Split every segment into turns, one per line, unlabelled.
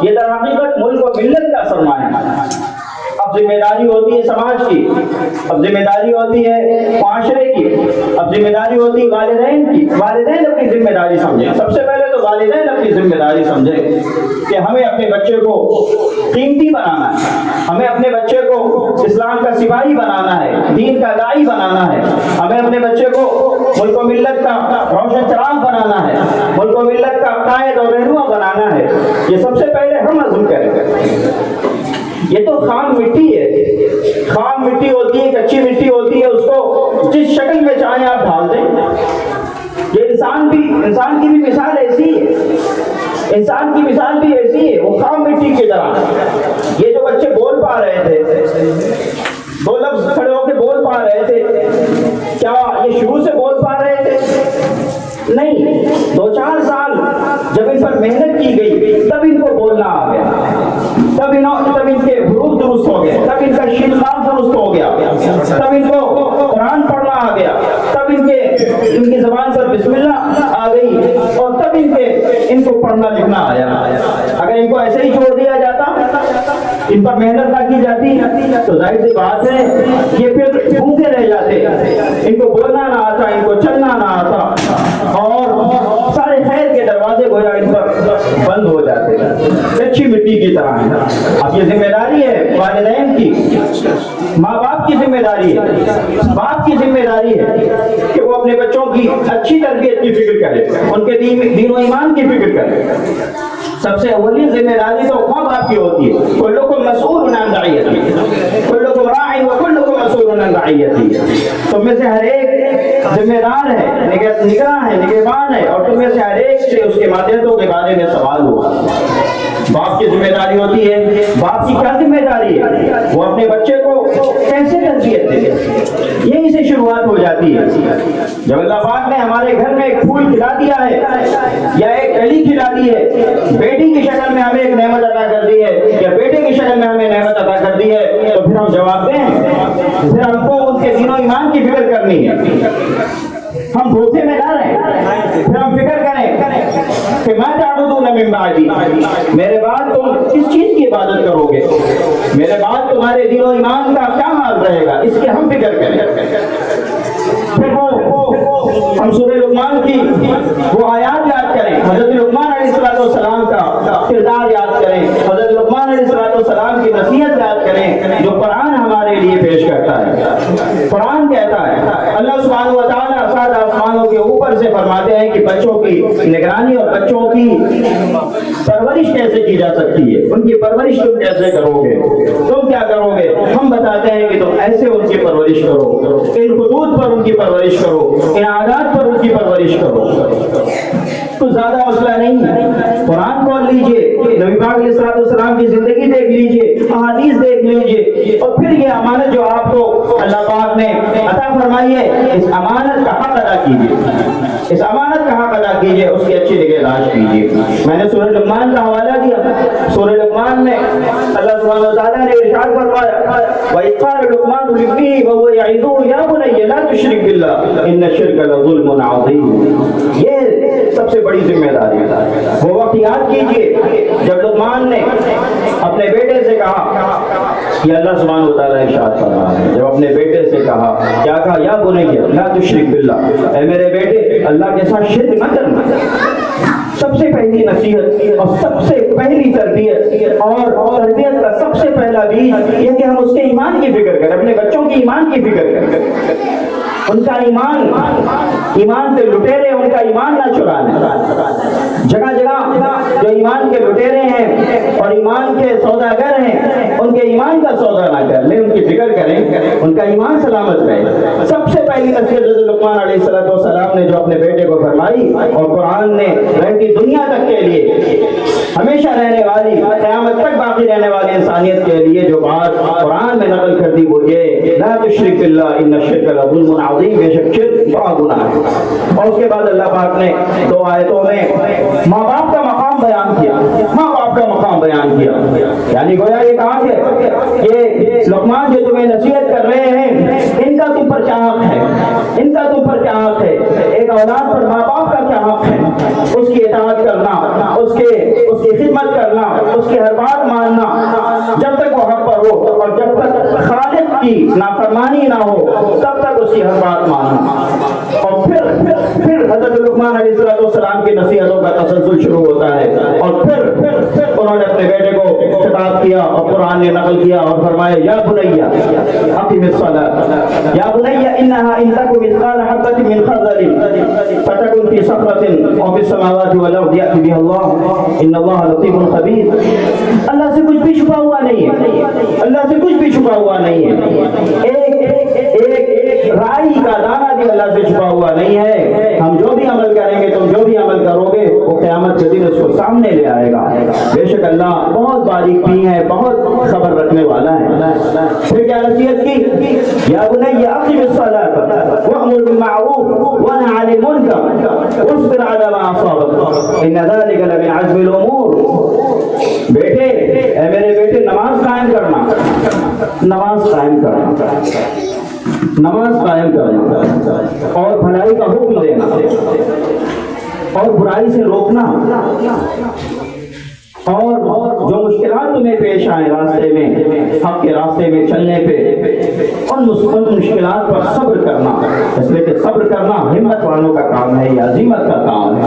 یہ در حقیقت ملک و ملت کا سرمایہ ہے۔ اب ذمہ داری ہوتی ہے سماج کی، اب ذمہ داری ہوتی ہے معاشرے کی، اب ذمہ داری ہوتی ہے والدین کی۔ والدین اپنی ذمہ داری سمجھیں، سب سے پہلے تو والدین اپنی ذمہ داری سمجھیں کہ ہمیں اپنے بچے کو قیمتی بنانا ہے، ہمیں اپنے بچے کو اسلام کا سپاہی بنانا ہے، دین کا داعی بنانا ہے، ہمیں اپنے بچے کو ملک و ملت کا روشن چراغ بنانا ہے، ملک و ملت کا قائد اور رہنما بنانا ہے۔ یہ سب سے پہلے ہم عزم کریں۔ یہ تو خام مٹی ہے، خام مٹی ہوتی ہے، کچی مٹی ہوتی ہے، اس کو جس شکل میں چاہیں آپ ڈال دیں۔ یہ انسان کی بھی مثال ایسی ہے، انسان کی مثال بھی ایسی ہے، وہ خام مٹی کی طرح۔ یہ جو بچے بول پا رہے تھے، دو لفظ کھڑے ہو کے بول پا رہے تھے، کیا یہ شروع سے بول پا رہے تھے؟ نہیں، 2-4 سال جب ان پر محنت کی گئی تب ان کو بولنا آ گیا، تب ان کے حروف درست ہو گئے، تب ان کا شین قاف درست ہو گیا، تب ان کو قرآن پڑھنا آ گیا، تب ان کی زبان پر بسم اللہ آ گئی، اور تب ان کو پڑھنا لکھنا آیا۔ اگر ان کو ایسے ہی چھوڑ دیا جاتا، ان پر محنت نہ کی جاتی تو ظاہر سی بات ہے یہ پھر بھوکے رہ جاتے، ان کو بولنا نہ آتا، ان کو چلنا نہ آتا، اور سارے خیر کے دروازے گویا ان پر بند ہو جاتے، کچی مٹی کی طرح ہے۔ اب یہ ذمہ داری ہے والدین کی، ماں باپ کی ذمہ داری ہے، باپ کی ذمہ داری ہے کہ وہ اپنے بچوں کی اچھی تربیت کی فکر کرے، ان کے دین و ایمان کی فکر کرے۔ سب سے اولی ذمہ داری تو ماں باپ کی ہوتی ہے۔ کلکم مسئول عن رعیتہ، کلکم راع وکلکم مسئول عن رعیتہ۔ تم میں سے ہر ایک ذمہ دار ہے، نگراں ہے، نگہبان ہے، اور تم میں سے ہر ایک سے اس کے ماتحتوں کے بارے میں سوال ہوگا۔ باپ کی ذمہ داری ہوتی ہے، باپ کی کیا ذمہ داری ہے؟ وہ اپنے بچے کو کیسے تربیت دے، یہیں سے شروعات ہو جاتی ہے۔ جب اللہ پاک نے ہمارے گھر میں ایک پھول کھلا دیا ہے یا ایک کلی کھلا دی ہے، بیٹی کی شکل میں ہمیں ایک نعمت عطا کر دی ہے یا بیٹے کی شکل میں ہمیں نعمت عطا کر دی ہے، تو پھر ہم جواب دیں، پھر ہم کو ان کے دین و ایمان کی فکر کرنی ہے۔ ہم دھوکے میں نہ رہیں، پھر ہم فکر کریں کہ ما تعبدون من بعدی، میرے بعد تم کس چیز کی عبادت کرو گے، میرے بعد تمہارے دین و ایمان کا کیا حال رہے گا، اس کی ہم فکر کریں۔ پھر ہم سورہ لقمان کی وہ آیات یاد کریں، حضرت لقمان علیہ السلام کا کردار یاد کریں، حضرت لقمان علیہ السلام کی نصیحت یاد کریں جو قرآن ہمارے لیے پیش کرتا ہے۔ قرآن کہتا ہے، اللہ سبحانہ و تعالیٰ سات آسمانوں کے اوپر سے فرماتے ہیں کہ بچوں کی نگرانی اور بچوں کی پرورش کیسے کی جا سکتی ہے، ان کی پرورش تم کیسے کرو گے، تم کیا کرو گے؟ ہم بتاتے ہیں کہ تم ایسے ان کی پرورش کرو، ان خطوط پر ان کی پرورش کرو، ان عادات پر ان کی پرورش کرو۔ تو زیادہ مسئلہ نہیں ہے، قرآن پڑھ لیجئے، نبی پاک علیہ السلام کی زندگی دیکھ لیجئے، احادیث دیکھ لیجئے، اور پھر یہ امانت جو آپ کو اللہ پاک نے عطا فرمائی ہے، اس امانت کا حق ادا کیجئے، اس امانت کا حق ادا کیجئے، اس کی اچھی نگہداشت کیجئے۔ میں نے سورہ لقمان کا حوالہ دیا، سورہ لقمان میں اللہ سبحانہ وتعالیٰ نے ارشاد فرمایا، وَإِذْ قَالَ لُقْمَانُ لِابْنِهِ وَهُوَ يَعِظُهُ يَا بُنَيَّ لَا تُشْرِكْ بِاللَّهِ إِنَّ الشِّرْكَ لَظُلْمٌ عَظِيمٌ۔ یہ سب سے بڑی ذمہ داری ہے۔ وہ وقت یاد کیجئے جب لقمان نے اپنے بیٹے سے کہا، یہ اللہ سبحانہ وتعالیٰ ارشاد فرما رہے ہیں، جب اپنے بیٹے سے کہا، کیا کہا؟ یا بنیّ لا تشرک باللہ، اے میرے بیٹے اللہ کے ساتھ شرک مت کرنا۔ سب سے پہلی نصیحت اور سب سے پہلی تربیت اور تربیت کا سب سے پہلا بیج یہ کہ ہم اس کے ایمان کی فکر کریں، اپنے بچوں کی ایمان کی فکر کریں، ان کا ایمان سے لٹیرے ان کا ایمان نہ چرانے۔ جگہ جگہ جو ایمان کے لٹیرے ہیں اور ایمان کے سوداگر ہیں، ان کے ایمان کا سودا نہ کر لیں، ان کی فکر کریں، ان کا ایمان سلامت رہے۔ سب سے پہلی نصیحت حضرت لقمان علیہ السلام نے جو اپنے بیٹے کو فرمائی، اور قرآن نے رہتی دنیا تک کے لیے، ہمیشہ رہنے والی، قیامت تک باقی رہنے والی انسانیت کے لیے جو بات قرآن میں نقل کر دی وہ یہ، لا تشرک باللہ ان الشرک لظلم عظیم، بے شک شرک بڑا گناہ ہے۔ اور اس کے بعد اللہ پاک نے 2 آیتوں میں ماں باپ کا مقام بیان کیا، ماں باپ کا مقام بیان کیا، یعنی گویا یہ کہا کہ لقمان جو تمہیں نصیحت کر رہے ہیں، ان کا تم پر کیا حق ہے، ان کا تم پر کیا حق ہے، ایک اولاد پر ماں باپ کا کیا حق ہے، اس کی اطاعت کرنا، اس کی خدمت کرنا، اس اس کی ہر بات ماننا جب تک وہ حق پر ہو، اور جب تک خالق کی نافرمانی نہ ہو تب تک اس کی ہر بات ماننا۔ اور پھر حضرت لقمان علیہ السلام کی نصیحتوں کا تسلسل شروع ہوتا ہے، اور پھر انہوں نے اپنے بیٹے کو خطاب کیا اور قرآن نے نقل کیا اور فرمایا یا بنی اقم الصلاۃ یا بنی انها ان تک مثقال حبۃ من خردل فتكن في صخرة او في السماوات والارض يأتي بها الله ان الله لطيف خبیر۔ اللہ سے کچھ بھی چھپا ہوا نہیں ہے، اللہ سے کچھ بھی چھپا ہوا نہیں ہے، ایک رائی کا دانہ بھی اللہ سے چھپا ہوا نہیں ہے۔ ہم جو بھی عمل کریں گے، تم جو بھی عمل کرو گے، وہ قیامت کے دن اس کو سامنے لے آئے گا۔ بے شک اللہ بہت باریک بھی ہے، بہت خبر رکھنے والا ہے۔ پھر کیا نصیحت کی؟ یا بنی اقم الصلاۃ وامر بالمعروف وانہ عن المنکر واصبر علی ما اصابک ان ذلک لمن عزم الامور۔ بیٹے، اے میرے بیٹے، نماز قائم کرنا، نماز قائم کرنا، نماز قائم کرنا، اور بھلائی کا حکم دینا اور برائی سے روکنا، اور جو مشکلات تمہیں پیش آئیں راستے میں، حق کے راستے میں چلنے پہ، ان مشکلات پر صبر کرنا، اس لیے کہ صبر کرنا ہمت والوں کا کام ہے، یہ عزیمت کا کام ہے۔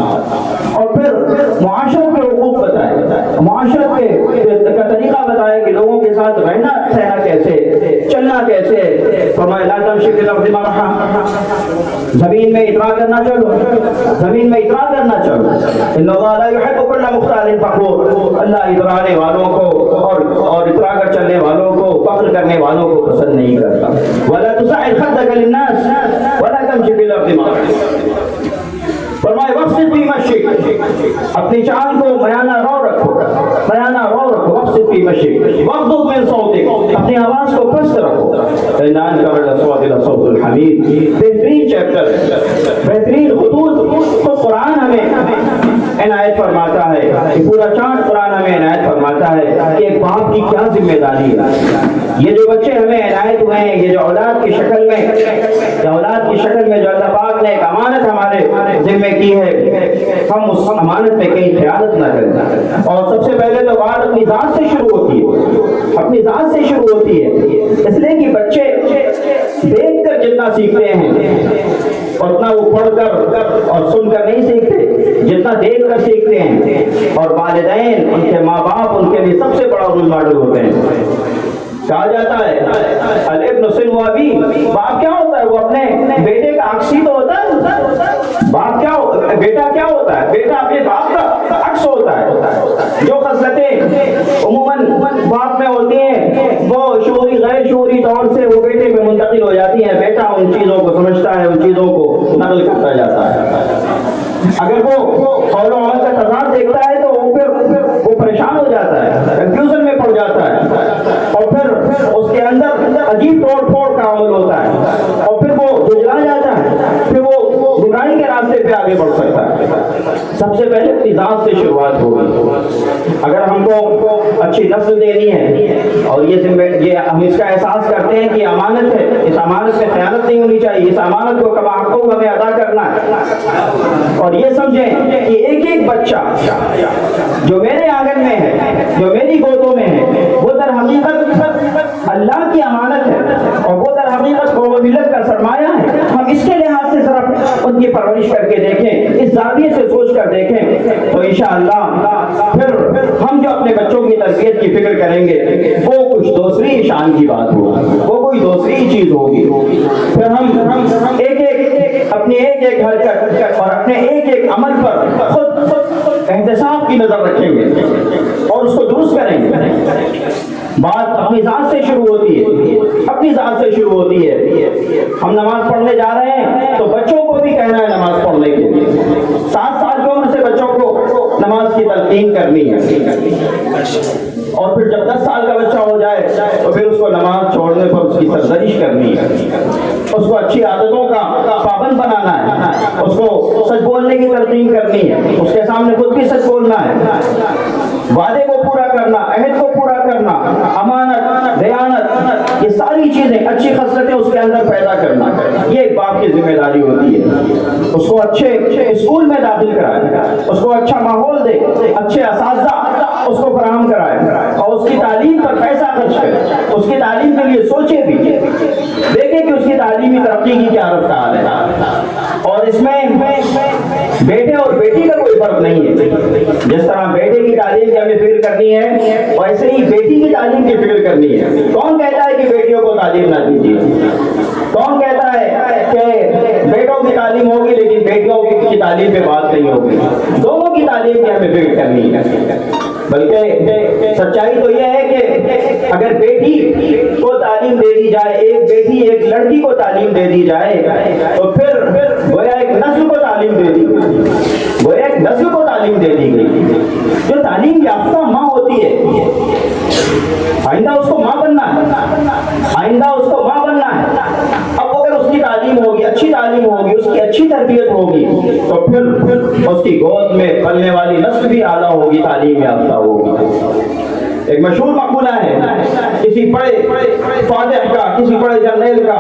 اور پھر معاشرت کے حقوق بتائے، معاشرت کا طریقہ بتائے کہ لوگوں کے ساتھ رہنا سہنا کیسے، چلنا کیسے۔ فرمایا لا تمشی فی الارض مرحا، زمین میں اتراء کرنا چلو، زمین میں اتراء کرنا چلو۔ ان اللہ لا یحب کل مختال فخور، اللہ اترانے والوں کو اور اترا کر چلنے والوں کو، فخر کرنے والوں کو پسند نہیں کرتا۔ ولا تصعر خدك للناس ولا تمشي في الارض مرحا۔ فرمائے وقصد فی مشیک، اپنی چال کو میانہ رو رکھو، میانہ رو رکھو، وقصد فی مشیک واغضض من صوتک، اپنی آواز کو پست رکھو۔ ان انکر الاصوات لصوت الحمید، بہترین چیپٹر، بہترین خطوط تو قرآن ہمیں عنایت فرماتا ہے، یہ پورا چارٹ قرآن ہمیں عنایت فرماتا ہے کہ ایک باپ کی کیا ذمہ داری ہے۔ یہ جو بچے ہمیں عنایت ہوئے ہیں، یہ جو اولاد کی شکل میں، یا اولاد کی شکل میں جو اللہ پاک نے ایک امانت ہمارے ذمہ کی ہے، ہم اس امانت میں کہیں خیانت نہ کریں۔ اور سب سے پہلے تو بات اپنی ذات سے شروع ہوتی ہے، اپنی ذات سے شروع ہوتی ہے، اس لیے کہ بچے دیکھ کر جتنا سیکھتے ہیں اتنا وہ پڑھ کر اور سن کر نہیں سیکھتے، جتنا دیکھ کر سیکھتے ہیں۔ اور والدین، ان کے ماں باپ ان کے لیے سب سے بڑا رول ماڈل ہوتے ہیں۔ کہا جاتا ہے الابن سلو ابی، باپ کیا ہوتا ہے؟ وہ اپنے بیٹے کا عکسی تو ہوتا ہے۔ باپ کیا ہوتا ہے؟ بیٹا کیا ہوتا ہے؟ بیٹا اپنے باپ کا عکس ہوتا ہے۔ جو خصلتیں عموماً باپ میں ہوتی ہیں وہ شعوری غیر شعوری طور سے وہ بیٹے میں منتقل ہو جاتی ہیں۔ بیٹا ان چیزوں کو سمجھتا ہے، ان چیزوں کو نقل کرتا جاتا ہے۔ اگر وہ قول و عمل کا تضاد دیکھتا ہے تو وہ پریشان ہو جاتا ہے، کنفیوژن میں پڑ جاتا ہے، اور پھر اس کے اندر عجیب توڑ پھوڑ کا عمل ہوتا ہے، اور پھر وہ جھجلا جاتا ہے، پھر وہ برائی کے راستے پہ آگے بڑھ سکتا ہے۔ سب سے پہلے اپنی ذات سے شروعات ہوگی۔ اگر ہم کو اچھی نسل دینی ہے، اور یہ ہم اس کا احساس کرتے ہیں کہ امانت ہے، اس امانت میں خیانت نہیں ہونی چاہیے، اس امانت کو کما حقوق ہمیں ادا کرنا ہے، اور یہ سمجھیں کہ ایک ایک بچہ جو میرے آنگن میں ہے، جو میری گودوں میں ہے، وہ در حقیقت اللہ کی امانت ہے، اور وہ در حقیقت قوم و ملت کا سرمایہ ہے۔ ہم اس کے لحاظ سے ذرا ان کی پرورش کر کے دیکھیں، اس زاویے سے سوچ کر دیکھیں، تو انشاءاللہ پھر ہم جو اپنے بچوں کی تربیت کی فکر کریں گے وہ کچھ دوسری شان کی بات ہوگی، وہ کوئی دوسری چیز ہوگی۔ پھر ہم اپنی ایک ایک حرکت اور اپنے ایک عمل پر خود احتساب کی نظر رکھیں گے اور اس کو درست کریں گے۔ بات اپنی ذات سے شروع ہوتی ہے، اپنی ذات سے شروع ہوتی ہے۔ ہم نماز پڑھنے جا رہے ہیں تو بچوں کو بھی کہنا ہے نماز پڑھنے کے لیے۔ 7 سال کی عمر سے بچوں کو نماز کی تلقین کرنی ہے، اور پھر جب 10 سال کا بچہ ہو جائے تو پھر اس کو نماز چھوڑنے پر اس کی سرزنش کرنی ہے، اس کو اچھی عادتوں کا پابند بنانا ہے، اس کو سچ بولنے کی تلقین کرنی ہے، اس کے سامنے خود بھی سچ بولنا ہے، وعدے کو پورا کرنا، عہد کو پورا کرنا، امانت، دیانت، یہ ساری چیزیں، اچھی خصلتیں اس کے اندر پیدا کرنا، یہ ایک باپ کی ذمہ داری ہوتی ہے۔ اس کو اچھے اسکول میں داخل کرائے، اس کو اچھا ماحول دے، اچھے اساتذہ اس کو فراہم کرائے، بیٹے اور بیٹی کا کوئی فرق نہیں ہے. جس طرح بیٹے کی تعلیم کی ہمیں فکر کرنی ہے ویسے ہی بیٹی کی تعلیم کی فکر کرنی ہے. کون کہتا ہے کہ بیٹیوں کو تعلیم نہ دیجیے؟ کون کہتا ہے کہ بیٹوں کی تعلیم ہوگی لیکن بیٹیوں کی تعلیم پہ بات نہیں ہوگی؟ دونوں کی تعلیم کی ہمیں فکر کرنی ہے. بلکہ سچائی تو یہ ہے کہ اگر بیٹی کو تعلیم دے دی جائے، ایک بیٹی ایک لڑکی کو تعلیم دے دی جائے تو پھر گویا ایک نسل کو تعلیم دے دی گئی، گویا ایک نسل کو تعلیم دے دی گئی. جو تعلیم یافتہ ماں ہوتی ہے آئندہ اس کو ماں بننا ہے، آئندہ اس کو ماں بننا ہے. اب اگر اس کی تعلیم ہوگی، اچھی تعلیم ہوگی، اس کی اچھی تربیت ہوگی تو پھر اس کی گود میں پلنے والی نسل بھی اعلیٰ ہوگی، تعلیم یافتہ ہوگی. ایک مشہور مقولہ ہے کسی بڑے فاتح کا، کسی بڑے جرنیل کا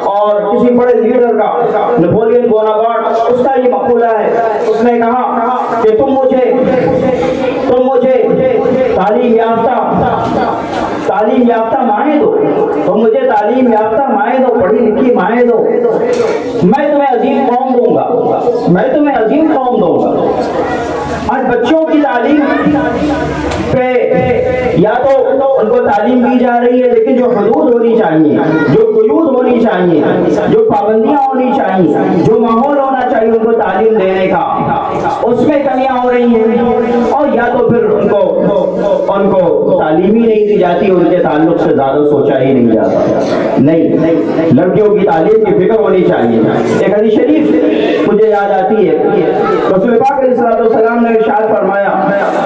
اور کسی بڑے لیڈر کا، نپولین بوناپارٹ، اس کا یہ مقولہ ہے. اس نے کہا کہ تم مجھے تعلیم یافتہ مائیں دو، تم مجھے تعلیم یافتہ مائیں دو، پڑھی لکھی مائیں دو، میں تمہیں عظیم قوم دوں گا، میں تمہیں عظیم قوم دوں گا. آج بچوں کی تعلیم پہ یا تو ان کو تعلیم دی جا رہی ہے لیکن جو حدود ہونی چاہیے، جو قیود ہونی چاہیے، جو پابندیاں ہونی چاہیے، جو ماحول ہونا چاہیے ان کو تعلیم دینے کا، اس میں کمیاں ہو رہی ہیں. اور یا تو پھر ان کو تعلیم ہی نہیں دی جاتی، ان کے تعلق سے زیادہ سوچا ہی نہیں جاتا. نہیں، لڑکیوں کی تعلیم کی فکر ہونی چاہیے. ایک حدیث شریف مجھے یاد آتی ہے، رسول پاک علیہ الصلوۃ والسلام نے ارشاد فرمایا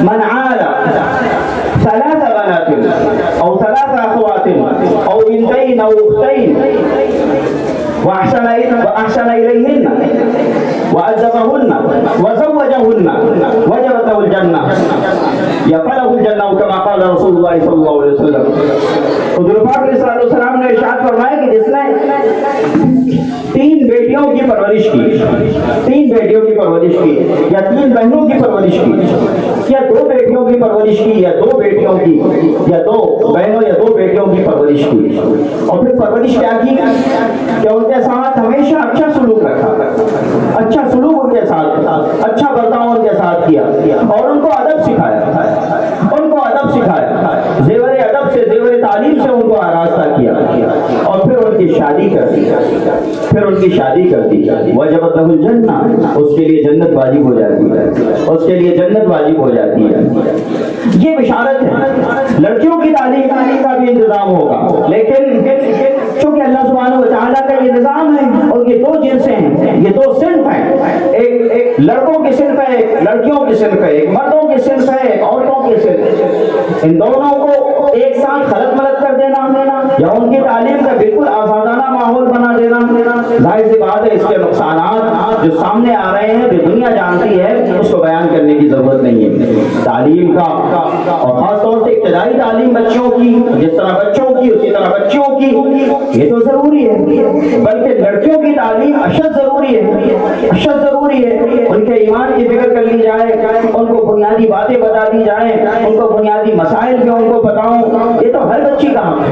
من عال ثلاث بنات او ثلاث اخوات او بنتين او اختين واحسن اليهن وادبهن وزوجهن وجبت له الجنه يفله الجنه كما قال رسول الله صلی اللہ علیہ وسلم. حضور پاک علیہ الصلوۃ والسلام نے ارشاد فرمایا کہ جس نے تین بیٹیوں کی پرورش کی یا تین بہنوں کی پرورش کی یا دو بیٹیوں کی پرورش کی یا دو بیٹیوں کی یا دو بہنوں یا دو بیٹیوں کی پرورش کی، اور پھر پرورش کیا کی کہ ان کے ساتھ ہمیشہ اچھا سلوک رکھا، اچھا سلوک ان کے ساتھ، اچھا برتاؤ ان کے ساتھ کیا اور ان کو ادب سکھایا، زیور ادب سے، زیور تعلیم سے ان کو آراستہ کیا اور پھر ان کی شادی کر دی، وجبت له الجنہ، اس کے لیے جنت واجب ہو جاتی ہے، یہ بشارت ہے. لڑکیوں کی تعلیم کا بھی انتظام ہوگا، لیکن چونکہ اللہ سبحانہ و تعالیٰ کا یہ نظام ہے اور یہ دو جنسیں ہیں، یہ دو صنف ہیں، ایک لڑکوں کی صنف ہے، ایک لڑکیوں کی صنف ہے، ایک مردوں کی صنف ہے، ایک عورتوں کی صنف ہے. ان دونوں کو ایک ساتھ خلط ملط کر دینا یا ان کی تعلیم کا بالکل آزادانہ ماحول بنا دینا، ظاہر سی بات ہے اس کے نقصانات جو سامنے آ رہے ہیں، جو دنیا جانتی ہے، اس کو بیان کرنے کی ضرورت نہیں ہے. تعلیم کا اور خاص طور سے ابتدائی تعلیم بچوں کی، جس طرح بچوں کی اسی طرح بچوں کی، یہ تو ضروری ہے، بلکہ لڑکیوں کی تعلیم اشد ضروری ہے. ان کے ایمان کی فکر کر لی جائے، ان کو بنیادی باتیں بتا دی جائیں، ان کو بنیادی مسائل جو ان کو بتاؤں، یہ تو ہر بچی کا حق ہے.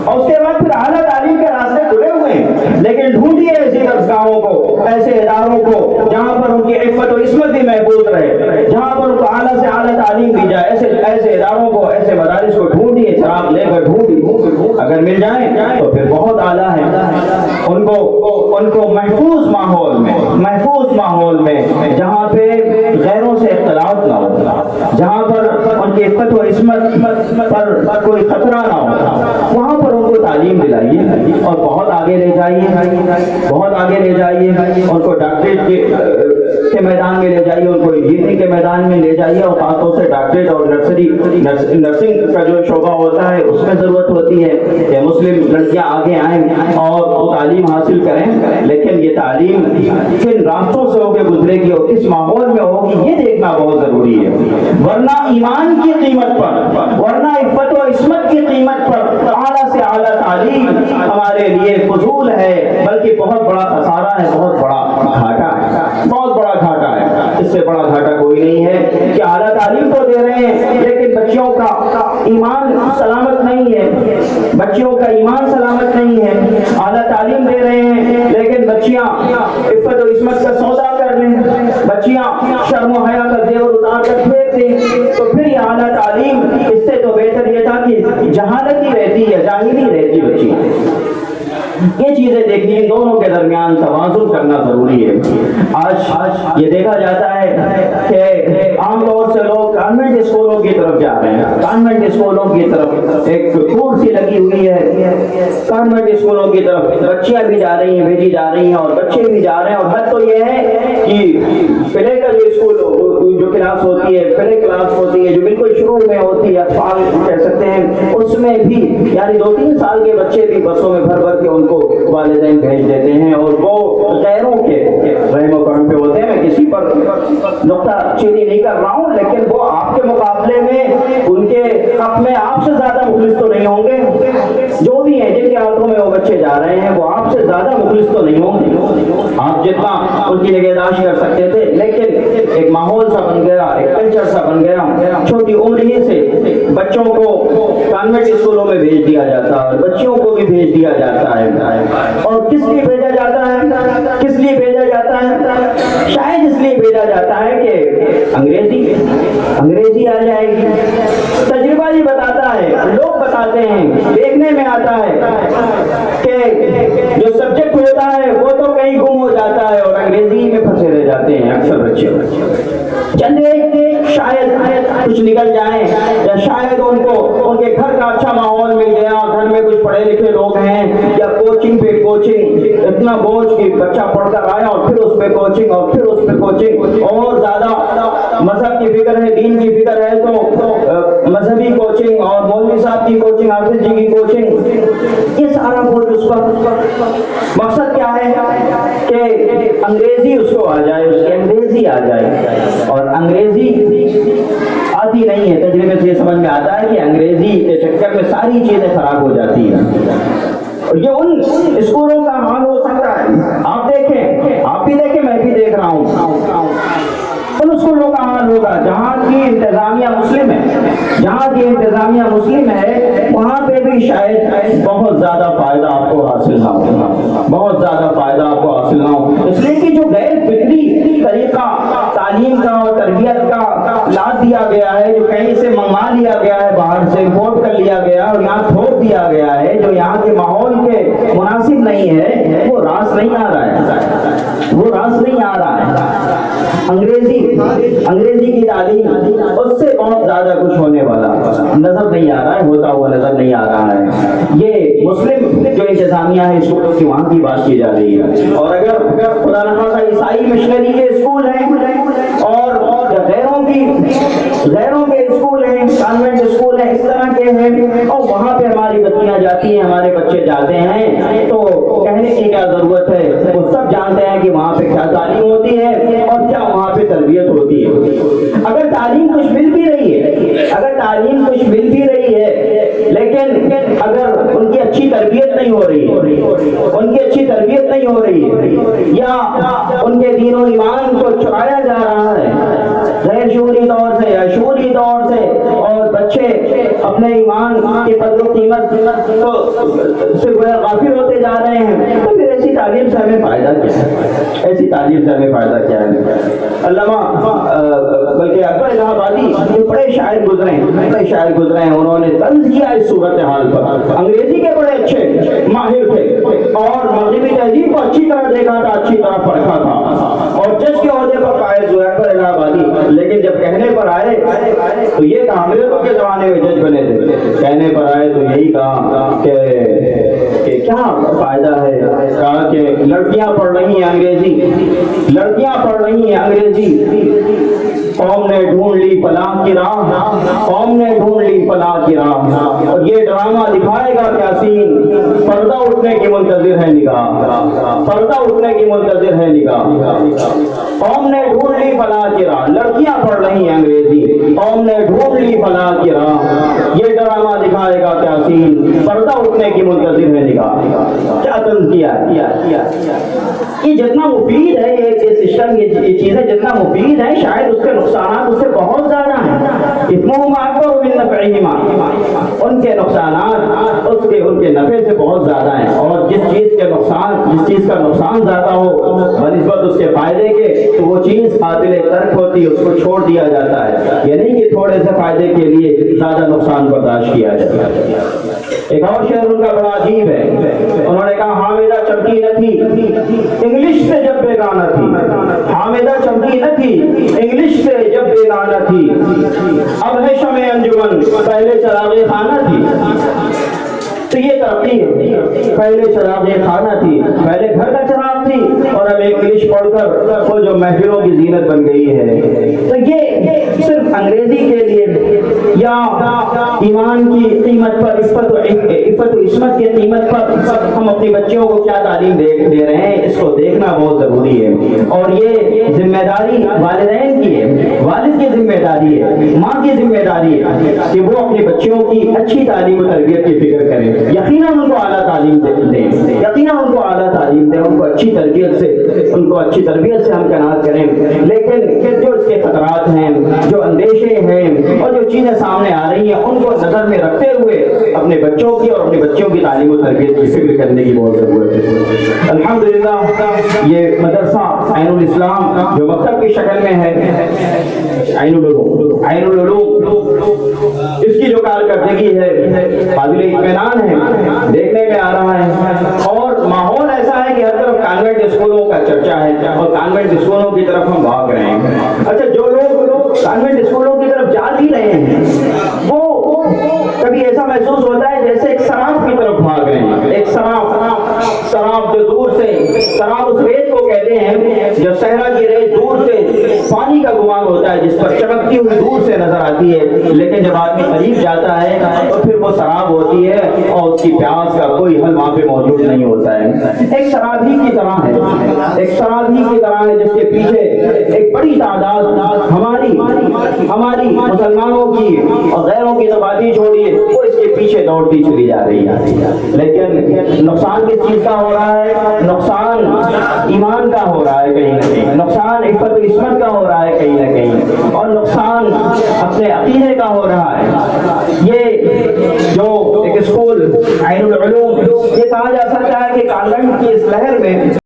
اور اس کے بعد پھر اعلیٰ تعلیم کے راستے کھلے ہوئے ہیں، لیکن ڈھونڈیے ایسی درسگاہوں کو، ایسے اداروں کو جہاں پر ان کی عفت و عصمت بھی محفوظ رہے، جہاں پر ان کو اعلیٰ سے اعلیٰ تعلیم دی جائے. ایسے اداروں کو، ایسے مدارس کو ڈھونڈیے، چراغ لے کر ڈھونڈیے، اگر مل جائیں تو پھر بہت اعلیٰ ہے. ان کو محفوظ ماحول میں جہاں پہ غیروں سے اختلاط نہ ہو، جہاں پر ان کی عفت و عصمت پر کوئی خطرہ نہ ہو، وہاں پر ان کو تعلیم دلائیے اور بہت آگے لے جائیے. ان کو ڈاکٹریٹ کے میدان میں لے جائیے، ان کو انجینئرنگ کے میدان میں لے جائیے، اور خاص طور سے ڈاکٹریٹ اور نرسنگ کا جو شعبہ ہوتا ہے اس میں ضرورت ہوتی ہے کہ مسلم لڑکیاں آگے آئیں اور تعلیم حاصل کریں. لیکن یہ تعلیم کن راستوں سے ہو کے گزرے گی اور کس ماحول میں ہوگی، یہ دیکھنا بہت ضروری ہے. ورنہ ایمان کی قیمت پر، ورنہ عفت و عصمت کی قیمت پر اعلیٰ سے اعلیٰ تعلیم ہمارے لیے فضول ہے، بلکہ بہت بڑا خسارہ ہے، بہت بڑا گھاٹا ہے. اس سے بڑا گھاٹا کوئی نہیں ہے کہ اعلیٰ تعلیم تو دے رہے ہیں لیکن بچیوں کا ایمان سلامت نہیں ہے. اعلیٰ تعلیم دے رہے ہیں لیکن بچیاں عفت و عصمت کا سودا کر لیں، شرم و حیا کا زیور اتار کر پھینکتے تو پھر یہ اعلیٰ تعلیم اس سے تو بہتر یہ تھا کہ جہالت ہی رہتی ہے، جاہلی رہتی بچی۔ یہ چیزیں دیکھنی، ان دونوں کے درمیان توازن کرنا ضروری ہے۔ آج یہ دیکھا جاتا ہے کہ عام طور سے لوگ کانوینٹ اسکولوں کی طرف جا رہے ہیں، کانوینٹ اسکولوں کی طرف ایک ٹور سی لگی ہوئی ہے، کانوینٹ اسکولوں کی طرف بچیاں بھی جا رہی ہیں، بھیجی جا رہی ہیں، اور بچے بھی جا رہے ہیں۔ اور حد تو یہ ہے کہ پلے کا جو اسکول جو کلاس ہوتی ہے، پلے کلاس ہوتی ہے جو بالکل شروع میں ہوتی ہے، اطفال کہہ سکتے ہیں، اس میں بھی یعنی 2-3 سال کے بچے بھی بسوں میں بھر بھر کے ان کو والدین بھیج دیتے ہیں، اور وہ غیروں کے رحم و کرم پہ ہوتے ہیں۔ میں کسی پر نقطہ چینی نہیں کر رہا ہوں، لیکن وہ آپ کے مقابلے میں ان کے حق میں آپ سے زیادہ مخلص تو نہیں ہوں گے۔ جو بھی ہیں جن کے ہاتھوں میں وہ بچے جا رہے ہیں وہ آپ سے زیادہ مخلص تو نہیں ہوں گے۔ آپ جتنا ان کی نگہداشت کر سکتے تھے، لیکن ایک ماحول سا بن گیا، ایک کلچر سا بن گیا، چھوٹی عمر ہی سے بچوں کو کانوینٹ اسکولوں میں بھیج دیا جاتا ہے، بچیوں کو بھی بھیج دیا جاتا ہے۔ اور کس لیے بھیجا جاتا ہے؟ کس لیے بھیجا جاتا ہے؟ شاید اس لیے بھیجا جاتا ہے کہ انگریزی آ جائے گی۔ تجربہ یہ بتاتا ہے، لوگ بتاتے ہیں، دیکھنے میں آتا ہے کہ جو سبجیکٹ ہوتا ہے وہ تو کہیں گم ہو جاتا ہے اور انگریزی میں پھنسے رہ جاتے ہیں اکثر بچے۔ چند شاید کچھ نکل جائیں، یا شاید ان کو ان کے گھر کا اچھا ماحول مل گیا، گھر میں کچھ پڑھے لکھے لوگ ہیں، یا کوچنگ پہ کوچنگ، اتنا بوجھ کہ بچہ پڑھ کر آیا اور پھر اس پہ کوچنگ اور پھر اس پہ کوچنگ، اور زیادہ مذہب کی فکر ہے، دین کی فکر ہے تو مذہبی کوچنگ اور مولوی صاحب کی کوچنگ، حافظ جی کی کوچنگ، یہ سارا بوجھ اس پر۔ مقصد کیا ہے کہ انگریزی اس کو آ جائے، اس کی انگریزی آ جائے، اور انگریزی آتی نہیں ہے۔ تجربے سے یہ سمجھ میں آتا ہے کہ انگریزی کے چکر میں ساری چیزیں خراب ہو جاتی ہیں۔ یہ ان اسکولوں کا حال ہو سکتا ہے، آپ دیکھیں، آپ بھی دیکھیں، میں بھی دیکھ رہا ہوں، ان اسکولوں کا حال ہوگا جہاں کی انتظامیہ مسلم ہے، جہاں کی انتظامیہ مسلم ہے، وہاں پہ بھی شاید بہت زیادہ فائدہ آپ کو حاصل نہ ہو، بہت زیادہ فائدہ آپ کو حاصل نہ ہو، اس لیے کہ جو غیر فطری طریقہ تعلیم کا اور تربیت کا لاد دیا گیا ہے، جو کہیں سے منگوا لیا گیا ہے، باہر سے امپورٹ کر لیا گیا اور یہاں تھوپ دیا گیا ہے، جو یہاں کے ماحول کے مناسب نہیں ہے، وہ راس نہیں آ رہا ہے، وہ راس نہیں آ رہا ہے۔ انگریزی کی تعلیم اس سے بہت زیادہ کچھ ہونے والا نظر نہیں آ رہا ہے، ہوتا ہوا نظر نہیں آ رہا ہے۔ یہ مسلم جو انتظامیہ ہے اسکولوں کی، وہاں کی بات کی جا رہی ہے، اور اگر خدا نخواستہ عیسائی مشنری کے اسکول ہیں اور غیروں کے اسکول ہیں، کانوینٹ اسکول ہیں، اس طرح کے ہیں، اور وہاں پہ ہماری بچیاں جاتی ہیں، ہمارے بچے جاتے ہیں، تو کہنے کی کیا ضرورت ہے؟ وہ سب جانتے ہیں کہ وہاں پہ کیا تعلیم ہوتی ہے اور کیا وہاں پہ تربیت ہوتی ہے۔ اگر تعلیم کچھ مل بھی رہی ہے، اگر تعلیم کچھ مل بھی رہی ہے، لیکن اگر ان کی اچھی تربیت نہیں ہو رہی ہے، ان کی اچھی تربیت نہیں ہو رہی ہے، یا ان کے دین و ایمان کو چرایا جا رہا ہے غیر شعوری طور سے یا شعوری طور سے، اور بچے اپنے ایمان کی قدر و قیمت سے غافل ہوتے جا رہے ہیں، تو پھر ایسی تعلیم سے ہمیں فائدہ کیا ہے؟ ایسی تعلیم سے ہمیں فائدہ کیا ہے؟ علامہ بلکہ اکبر الہ آبادی بڑے شاعر گزرے ہیں، انہوں نے طنز کیا اس صورتحال پر۔ انگریزی کے بڑے اچھے ماہر تھے اور مغربی تہذیب کو اچھی طرح دیکھا تھا، اچھی طرح پرکھا تھا، اور جج کے عہدے پر فائز ہوئے اکبر الہ آبادی، لیکن جب کہنے پر آئے تو یہ کہا، انگریزوں کے زمانے میں جج بنے تھے، کہنے پر آئے تو یہی کہا کہ کیا فائدہ ہے؟ کہا کہ لڑکیاں پڑھ رہی ہیں انگریزی، لڑکیاں پڑھ رہی ہیں انگریزی، قوم نے ڈھونڈ لی فلاح کی راہ، قوم نے ڈھونڈ لی فلاح کی راہ، اور یہ ڈرامہ دکھائے گا کیا سین، پردہ اٹھنے کی منتظر ہے نگاہ، پردہ اٹھنے کی منتظر ہے نگاہ، قوم نے ڈھونڈ لی فلاح کی راہ، لڑکیاں پڑھ رہی ہیں انگریزی، قوم نے ڈھونڈ لی فلاح کی راہ، یہ ڈرامہ دکھائے گا کیا سین، پردہ اٹھنے کی منتظر ہے نگاہ۔ کیا طنز کیا؟ یہ جتنا مفید ہے یہ سسٹم، یہ چیزیں جتنا مفید ہیں، شاید اس کے نقصانات اس سے بہت زیادہ ہیں۔ اثمهما اکبر من نفعهما، ان کے نقصانات ان کے نفع سے بہت زیادہ ہیں، اور جس چیز کا نقصان زیادہ ہو بنسبت اس کے فائدے کے تو وہ چیز قابل ترک ہوتی ہے، اس کو چھوڑ دیا جاتا ہے، یہ نہیں کہ تھوڑے سے فائدے کے لیے زیادہ نقصان برداشت کیا جاتا ہے۔ ایک اور شعر ان کا بڑا عجیب ہے، انہوں نے کہا حامدہ چمکی نہ تھی انگلش سے جب بیگانہ تھی، حامدہ چمکی نہ تھی انگلش سے جب بیگانہ تھی، اب ہے شمع انجمن پہلے چراغ خانہ تھی۔ تو یہ ترقی ہے، پہلے چراغ خانہ تھی، پہلے گھر کا چراغ تھی، اور اب انگلش پڑھ کر وہ جو محفلوں کی زینت بن گئی ہے۔ تو یہ صرف انگریزی کے لیے یا ایمان کی قیمت پر، عفت و عصمت کی قیمت پر ہم اپنی بچوں کو کیا تعلیم دے رہے ہیں، اس کو دیکھنا بہت ضروری ہے، اور یہ ذمہ داری والدین کی ہے، والد کی ذمہ داری ہے، ماں کی ذمہ داری ہے کہ وہ اپنے بچوں کی اچھی تعلیم و تربیت کی فکر کریں، یقیناً ان کو اعلیٰ تعلیم دیں، یقیناً ان کو اعلیٰ تعلیم دیں، ان کو اچھی تربیت سے ہم کناعت کریں، لیکن جو اس کے خطرات ہیں، جو اندیشے ہیں، اور جو چیزیں سامنے آ رہی ہیں ان کو نظر میں رکھتے ہوئے اپنے بچوں کی اور اپنے بچوں کی تعلیم و تربیت کی فکر کرنے کی بہت ضرورت ہے۔ الحمدللہ یہ مدرسہ عین الاسلام جو مکتب کی شکل میں ہے، عین العلوم، اس کی جو کارکردگی ہے قابل اطمینان ہے، دیکھنے میں آ رہا ہے، اور ماحول ایسا ہے کہ ہر طرف کانوینٹ اسکولوں کا چرچا ہے، اور کانوینٹ اسکولوں کی طرف ہم بھاگ رہے ہیں۔ اچھا، جو لوگ کانوینٹ اسکولوں کی طرف جا بھی رہے ہیں وہ کبھی ایسا محسوس ہوتا ہے جیسے ایک سراب کی طرف بھاگ رہے ہیں، ایک سراب جو دور سے، سراب اس ریت کو کہتے ہیں جو صحرا کی ریت دور سے پانی کا گمان ہوتا ہے، جس پر چمکتی ہوئی دور سے نظر آتی ہے، لیکن جب آدمی قریب جاتا ہے تو پھر وہ سراب ہوتی ہے اور اس کی پیاس کا کوئی حل وہاں پہ موجود نہیں ہوتا ہے۔ ایک سراب ہی کی طرح ہے، ایک سراب ہی کی طرح ہے، جس کے پیچھے ایک بڑی تعداد ہماری مسلمانوں کی اور غیروں کی تو بات ہی چھوڑیے، وہ اس کے پیچھے دوڑتی چلی جا رہی ہے، لیکن نقصان کس چیز کا ہو رہا ہے؟ نقصان ایمان کا ہو رہا ہے کہیں نہ کہیں، نقصان عفت و عصمت کا ہو رہا ہے کہیں نہ کہیں، اور نقصان اپنے عقیدے کا ہو رہا ہے۔ یہ جو ایک اسکول عین العلوم، یہ کہا جا سکتا ہے کہ کانوینٹ کی اس لہر میں